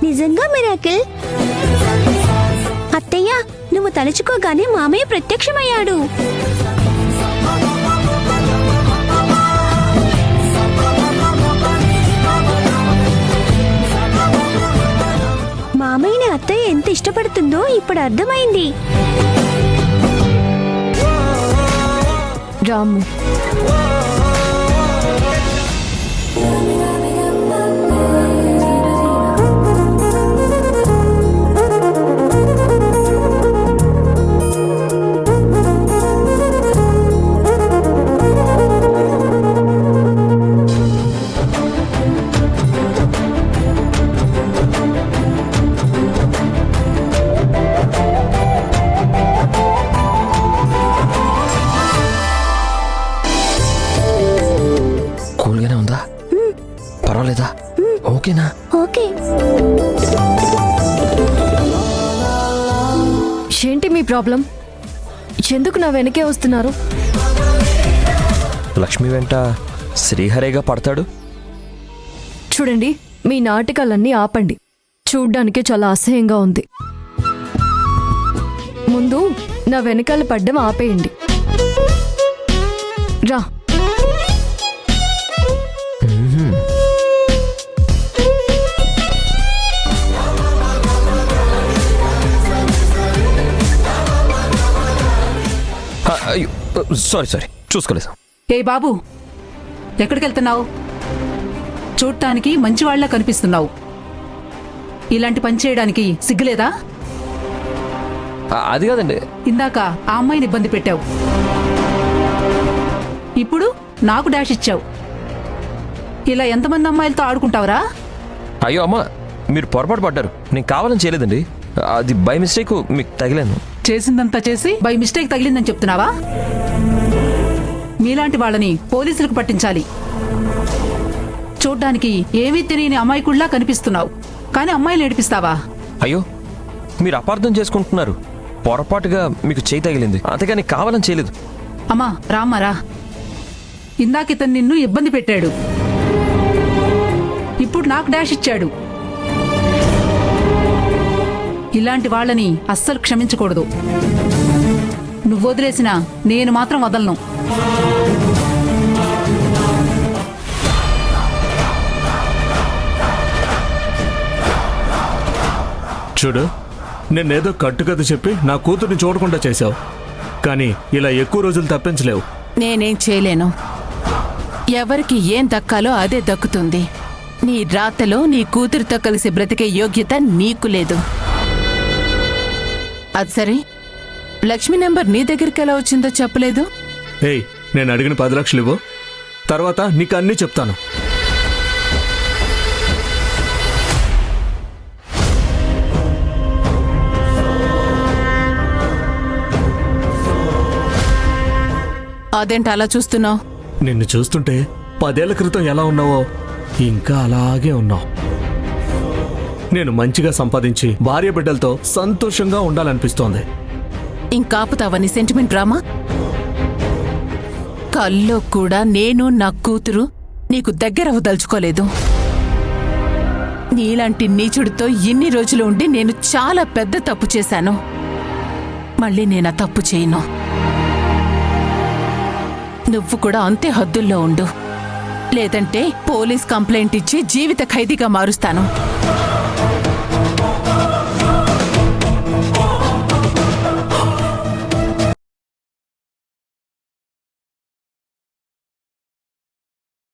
నిజంగా మిరాకిల్. అత్తయ్య, నువ్వు తలుచుకోగానే మామయ్య ప్రత్యక్షమయ్యాడు. మామయ్యని అత్తయ్య ఎంత ఇష్టపడుతుందో ఇప్పుడు అర్థమైంది. రాము, కూల్గానే ఉందా? పర్వాలేదా? ఓకేనా? ఓకే. ఏంటి మీ ప్రాబ్లం? ఎందుకు నా వెనకే వస్తున్నారు? లక్ష్మి వెంట శ్రీహరేగా పడతాడు. చూడండి, మీ నాటకాలన్నీ ఆపండి. చూడ్డానికే చాలా అసహ్యంగా ఉంది. ముందు నా వెనకాల పడ్డం ఆపేయండి. రా. అయ్యో, సారీ చూసుకోలేదు. ఏ బాబు, ఎక్కడికి వెళ్తున్నావు? చూడటానికి మంచివాళ్లా కనిపిస్తున్నావు. ఇలాంటి పని చేయడానికి సిగ్గులేదా? అది కాదండి. ఇందాక ఆ అమ్మాయిని ఇబ్బంది పెట్టావు, ఇప్పుడు నాకు డాష్ ఇచ్చావు. ఇలా ఎంతమంది అమ్మాయిలతో ఆడుకుంటావురా? అయ్యో అమ్మ, మీరు పొరపాటు పడ్డారు. నేను కావాలని చేయలేదండి. అది బై మిస్టేక్ మీకు తగిలాను. చేసిందంతా చేసి బై మిస్టేక్ తగిలిందని చెప్తున్నావా? మీలాంటి వాళ్ళని పోలీసులకు పట్టించాలి. చూడ్డానికి ఏమీ తెలియని అమాయకుల్లా కనిపిస్తున్నావు, కానీ అమ్మాయిలు ఏడిపిస్తావా? అయ్యో, మీరు అపార్థం చేసుకుంటున్నారు. పొరపాటుగా మీకు చేయి తగిలింది, అంతేగాని కావాలని చేయలేదు. అమ్మా రామ్మారా, ఇందాక ఇతను నిన్ను ఇబ్బంది పెట్టాడు, ఇప్పుడు నాకు డాష్ ఇచ్చాడు. ఇలాంటి వాళ్ళని అస్సలు క్షమించకూడదు. నువ్వు వదిలేసినా నేను మాత్రం వదలను. చూడు, నేనేదో కట్టుకథ చెప్పి నా కూతుర్ని చూడకుండా చేశావు, కానీ ఇలా ఎక్కువ రోజులు తప్పించలేవు. నేనేం చేయలేను. ఎవరికి ఏం దక్కాలో అదే దక్కుతుంది. నీ రాతలో నీ కూతురితో కలిసి బ్రతికే యోగ్యత నీకు లేదు. అది సరే, లక్ష్మి నెంబర్ నీ దగ్గరికి ఎలా వచ్చిందో చెప్పలేదు. ఏయ్, నేను అడిగిన 10 లక్షలు ఇవ్వు, తర్వాత నీకు అన్నీ చెప్తాను. అదేంటి అలా చూస్తున్నావు? నిన్ను చూస్తుంటే 10 ఏళ్ల క్రితం ఎలా ఉన్నావో ఇంకా అలాగే ఉన్నావు. నేను మంచిగా సంపాదించి భార్య బిడ్డలతో సంతోషంగా ఉండాలనిపిస్తోంది. ఇంకాపుతావని సెంటిమెంట్ డ్రామా? కల్లో కూడా నేను నా కూతురు నీకు దగ్గరవదలుచుకోలేదు. నీలాంటి నీచుడితో ఇన్ని రోజులు ఉండి నేను చాలా పెద్ద తప్పు చేశాను. మళ్ళీ నేను ఆ తప్పు చేయను. నువ్వు కూడా అంతే హద్దుల్లో ఉండు, లేదంటే పోలీస్ కంప్లైంట్ ఇచ్చి జీవిత ఖైదీగా మారుస్తాను.